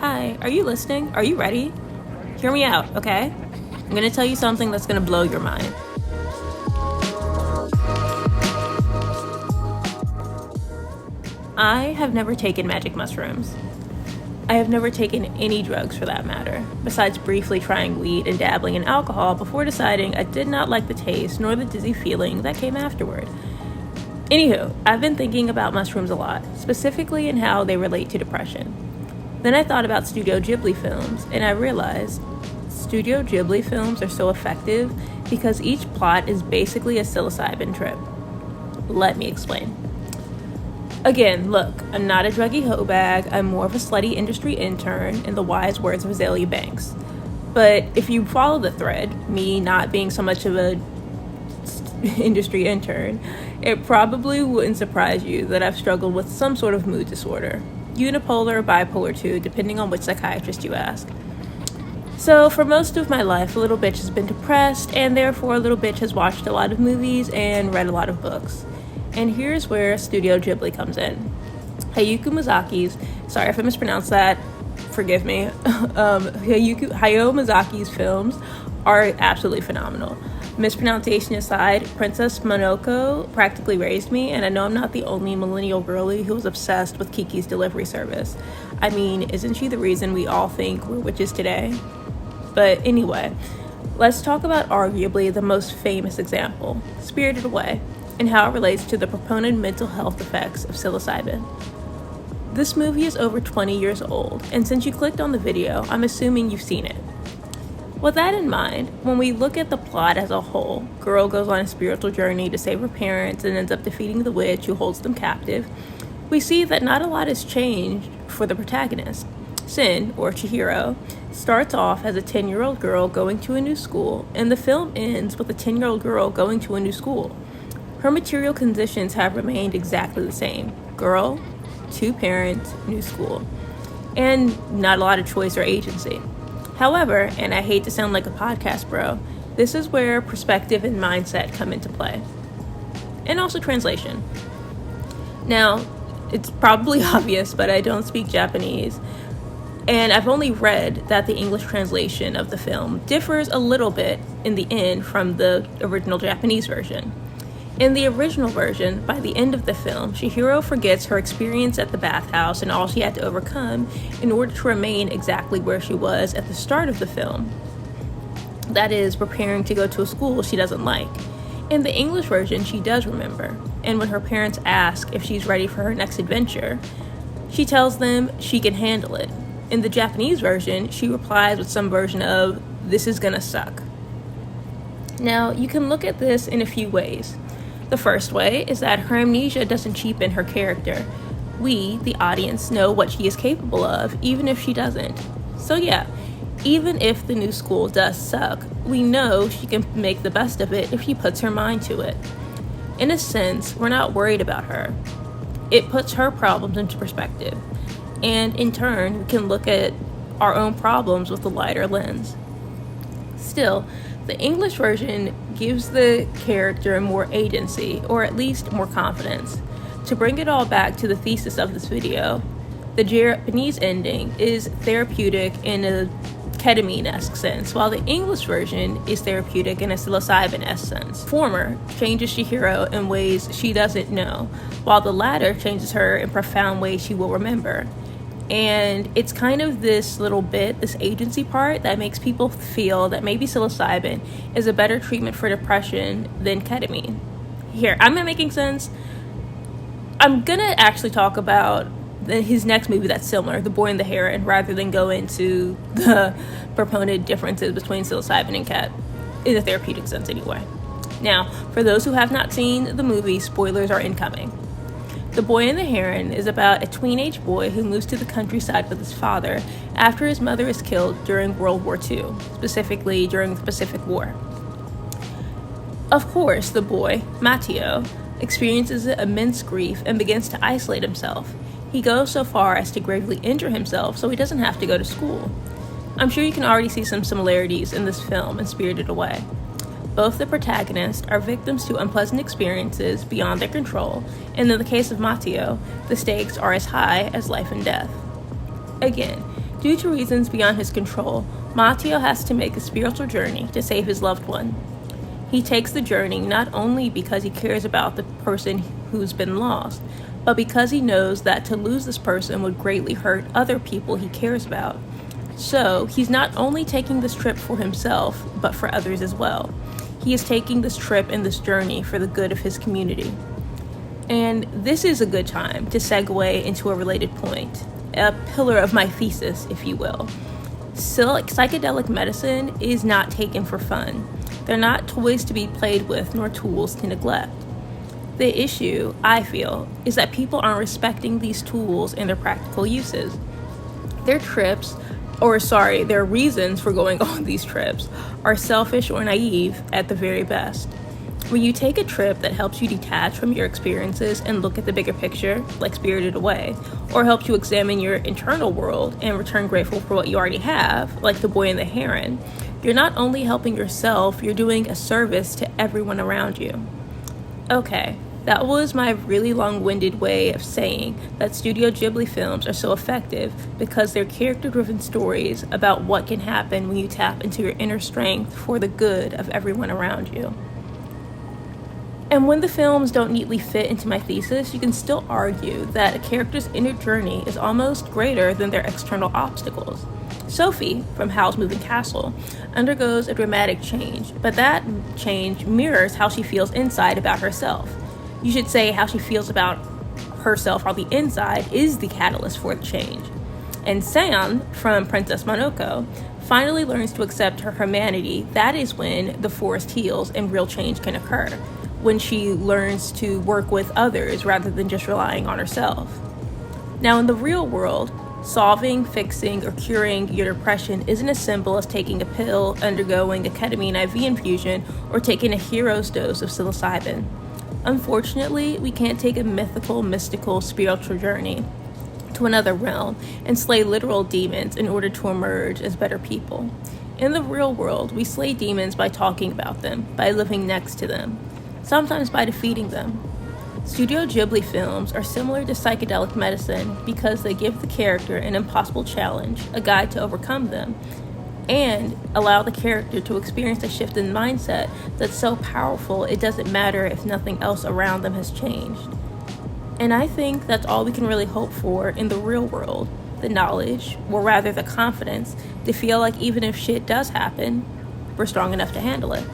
Hi, are you listening? Are you ready? Hear me out, okay? I'm gonna tell you something that's gonna blow your mind. I have never taken magic mushrooms. I have never taken any drugs for that matter, besides briefly trying weed and dabbling in alcohol before deciding I did not like the taste nor the dizzy feeling that came afterward. Anywho, I've been thinking about mushrooms a lot, specifically in how they relate to depression. Then I thought about Studio Ghibli films, and I realized Studio Ghibli films are so effective because each plot is basically a psilocybin trip. Let me explain. Again, look, I'm not a druggy hoe bag, I'm more of a slutty industry intern, in the wise words of Azalea Banks. But if you follow the thread, me not being so much of a industry intern, it probably wouldn't surprise you that I've struggled with some sort of mood disorder. Unipolar or bipolar 2, depending on which psychiatrist you ask. So for most of my life, a little bitch has been depressed, and therefore a little bitch has watched a lot of movies and read a lot of books. And here's where Studio Ghibli comes in. Hayao Miyazaki's, sorry if I mispronounced that, forgive me. Hayao Miyazaki's films are absolutely phenomenal. Mispronunciation aside, Princess Mononoke practically raised me, and I know I'm not the only millennial girly who was obsessed with Kiki's Delivery Service. I mean, isn't she the reason we all think we're witches today? But anyway, let's talk about arguably the most famous example, Spirited Away, and how it relates to the proponent mental health effects of psilocybin. This movie is over 20 years old, and since you clicked on the video, I'm assuming you've seen it. With that in mind, when we look at the plot as a whole, girl goes on a spiritual journey to save her parents and ends up defeating the witch who holds them captive, we see that not a lot has changed for the protagonist. Sin, or Chihiro, starts off as a 10-year-old girl going to a new school, and the film ends with a 10-year-old girl going to a new school. Her material conditions have remained exactly the same. Girl, 2 parents, new school. And not a lot of choice or agency. However, and I hate to sound like a podcast bro, this is where perspective and mindset come into play. And also translation. Now, it's probably obvious, but I don't speak Japanese. And I've only read that the English translation of the film differs a little bit in the end from the original Japanese version. In the original version, by the end of the film, Chihiro forgets her experience at the bathhouse and all she had to overcome in order to remain exactly where she was at the start of the film. That is, preparing to go to a school she doesn't like. In the English version, she does remember, and when her parents ask if she's ready for her next adventure, she tells them she can handle it. In the Japanese version, she replies with some version of, "This is gonna suck." Now, you can look at this in a few ways. The first way is that her amnesia doesn't cheapen her character. We, the audience, know what she is capable of, even if she doesn't. So yeah, even if the new school does suck, we know she can make the best of it if she puts her mind to it. In a sense, we're not worried about her. It puts her problems into perspective. And in turn, we can look at our own problems with a lighter lens. Still, the English version gives the character more agency, or at least more confidence. To bring it all back to the thesis of this video, the Japanese ending is therapeutic in a ketamine-esque sense, while the English version is therapeutic in a psilocybin-esque sense. Former changes Chihiro in ways she doesn't know, while the latter changes her in profound ways she will remember. And it's kind of this little bit, this agency part, that makes people feel that maybe psilocybin is a better treatment for depression than ketamine. Here, I'm not making sense. I'm gonna actually talk about his next movie that's similar, The Boy and the Heron, rather than go into the proponent differences between psilocybin and ket, in a therapeutic sense anyway. Now, for those who have not seen the movie, spoilers are incoming. The Boy and the Heron is about a tween-age boy who moves to the countryside with his father after his mother is killed during World War II, specifically during the Pacific War. Of course, the boy, Matteo, experiences immense grief and begins to isolate himself. He goes so far as to gravely injure himself so he doesn't have to go to school. I'm sure you can already see some similarities in this film and Spirited Away. Both the protagonists are victims to unpleasant experiences beyond their control, and in the case of Matteo, the stakes are as high as life and death. Again, Due to reasons beyond his control, Mateo has to make a spiritual journey to save his loved one. He takes the journey not only because he cares about the person who's been lost, but because he knows that to lose this person would greatly hurt other people he cares about. So, he's not only taking this trip for himself, but for others as well. He is taking this trip and this journey for the good of his community. And this is a good time to segue into a related point, a pillar of my thesis, if you will. Psychedelic medicine is not taken for fun. They're not toys to be played with, nor tools to neglect. The issue, I feel, is that people aren't respecting these tools and their practical uses. Their reasons for going on these trips are selfish or naive at the very best. When you take a trip that helps you detach from your experiences and look at the bigger picture, like Spirited Away, or helps you examine your internal world and return grateful for what you already have, like The Boy and the Heron, you're not only helping yourself, you're doing a service to everyone around you. Okay, that was my really long-winded way of saying that Studio Ghibli films are so effective because they're character-driven stories about what can happen when you tap into your inner strength for the good of everyone around you. And when the films don't neatly fit into my thesis, you can still argue that a character's inner journey is almost greater than their external obstacles. Sophie, from Howl's Moving Castle, undergoes a dramatic change, but that change mirrors how she feels inside about herself. You should say how she feels about herself on the inside is the catalyst for the change. And San, from Princess Mononoke, finally learns to accept her humanity. That is when the forest heals and real change can occur, when she learns to work with others rather than just relying on herself. Now, in the real world, solving, fixing, or curing your depression isn't as simple as taking a pill, undergoing a ketamine IV infusion, or taking a hero's dose of psilocybin. Unfortunately, we can't take a mystical, spiritual journey to another realm and slay literal demons in order to emerge as better people. In the real world, we slay demons by talking about them, by living next to them, sometimes by defeating them. Studio Ghibli films are similar to psychedelic medicine because they give the character an impossible challenge, a guide to overcome them, and allow the character to experience a shift in mindset that's so powerful it doesn't matter if nothing else around them has changed. And I think that's all we can really hope for in the real world, the knowledge, or rather the confidence, to feel like even if shit does happen, we're strong enough to handle it.